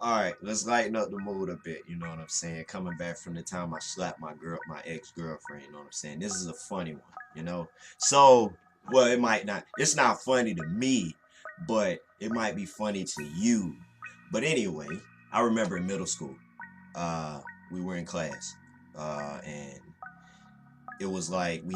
All right, let's lighten up the mood a bit. You know what I'm saying? Coming back from the time I slapped my ex-girlfriend. You know what I'm saying? This is a funny one. You know, so well, it might not. It's not funny to me, but it might be funny to you. But anyway, I remember in middle school, uh, we were in class, and it was like we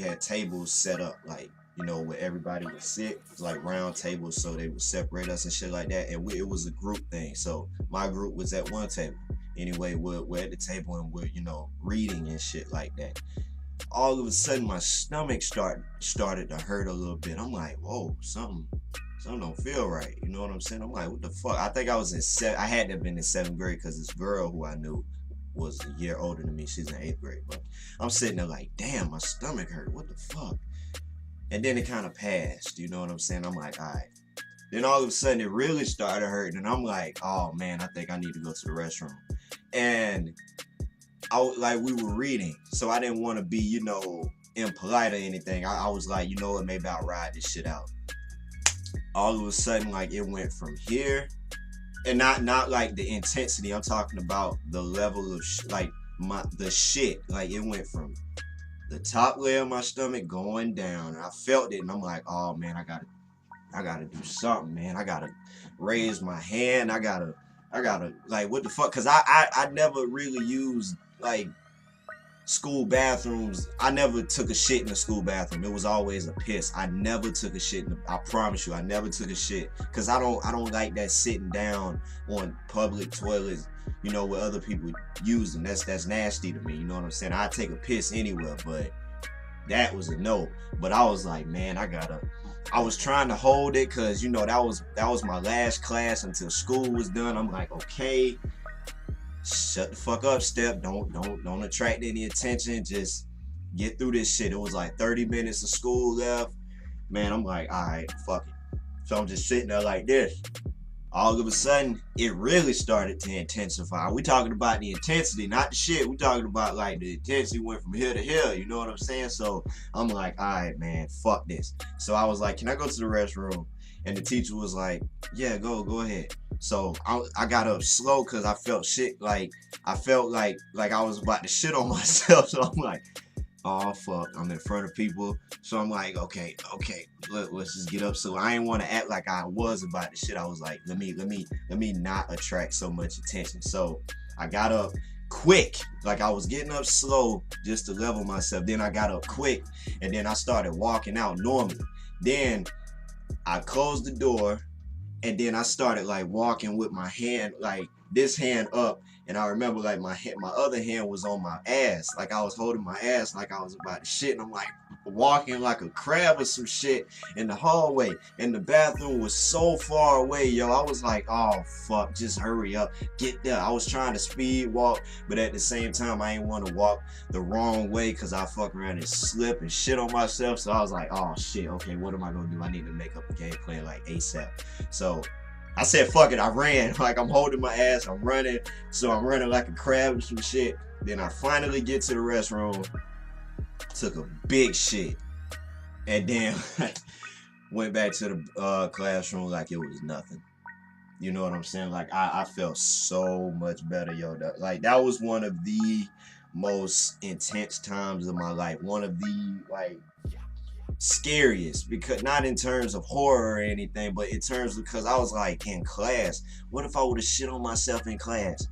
had tables set up like where everybody would sit. It was like round tables, so they would separate us and shit like that. And it was a group thing. So my group was at one table. Anyway, we're at the table and we're reading and shit like that. All of a sudden, my stomach started to hurt a little bit. I'm like, whoa, something don't feel right. You know what I'm saying? I'm like, what the fuck? I think I was I had to have been in seventh grade because this girl who I knew was a year older than me. She's in eighth grade. But I'm sitting there like, damn, my stomach hurt. What the fuck? And then it kind of passed. You know what I'm saying? I'm like, all right. Then all of a sudden it really started hurting. And I'm like, oh man, I think I need to go to the restroom. And like we were reading. So I didn't want to be, impolite or anything. I was like, you know what, maybe I'll ride this shit out. All of a sudden, like it went from here, and not like the intensity. I'm talking about the level of like the shit. Like it went from the top layer of my stomach going down, and I felt it, and I'm like, oh man, I gotta do something, man. I gotta raise my hand. I gotta like what the fuck? Cause I never really used like school bathrooms. I never took a shit in the school bathroom. It was always a piss. I never took a shit I promise you, I never took a shit. Cause I don't like that sitting down on public toilets, where other people use them. That's nasty to me. You know what I'm saying? I take a piss anywhere, but that was a no. But I was like, man, I was trying to hold it because that was my last class until school was done. I'm like, okay, shut the fuck up, Step. Don't attract any attention. Just get through this shit. It was like 30 minutes of school left. Man, I'm like, all right, fuck it. So I'm just sitting there like this. All of a sudden, it really started to intensify. We talking about the intensity, not the shit. We talking about like the intensity went from here to here. You know what I'm saying? So I'm like, all right, man, fuck this. So I was like, can I go to the restroom? And the teacher was like, yeah, go ahead. So I got up slow because I felt shit. Like I felt like I was about to shit on myself. So I'm like, oh fuck, I'm in front of people. So I'm like, okay, let's just get up. So I didn't want to act like I was about the shit. I was like, let me not attract so much attention. So I got up quick. Like I was getting up slow just to level myself. Then I got up quick and then I started walking out normally. Then I closed the door and then I started like walking with my hand, like this hand up, and I remember like my other hand was on my ass, like I was holding my ass, like I was about to shit, and I'm like walking like a crab or some shit in the hallway, and the bathroom was so far away, yo. I was like, oh fuck, just hurry up, get there. I was trying to speed walk, but at the same time, I ain't want to walk the wrong way because I fuck around and slip and shit on myself. So I was like, oh shit, okay, what am I gonna do? I need to make up a game plan like ASAP. So I said, fuck it, I ran. Like I'm holding my ass, I'm running. So I'm running like a crab and some shit. Then I finally get to the restroom, took a big shit, and then went back to the classroom like it was nothing. You know what I'm saying? Like I felt so much better, yo. Like that was one of the most intense times of my life. One of the like scariest, because not in terms of horror or anything, but in terms of because I was like in class. What if I would have shit on myself in class?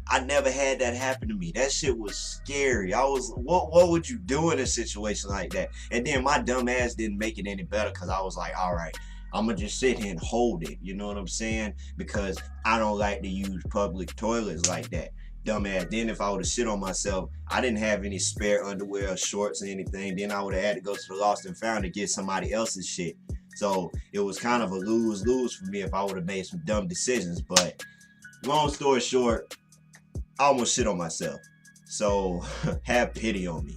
I never had that happen to me. That shit was scary. I was, what would you do in a situation like that? And then my dumb ass didn't make it any better because I was like, all right, I'm gonna just sit here and hold it. You know what I'm saying? Because I don't like to use public toilets like that. Dumbass. Then if I would have shit on myself, I didn't have any spare underwear or shorts or anything. Then I would have had to go to the lost and found to get somebody else's shit. So it was kind of a lose-lose for me if I would have made some dumb decisions. But long story short, I almost shit on myself. So have pity on me.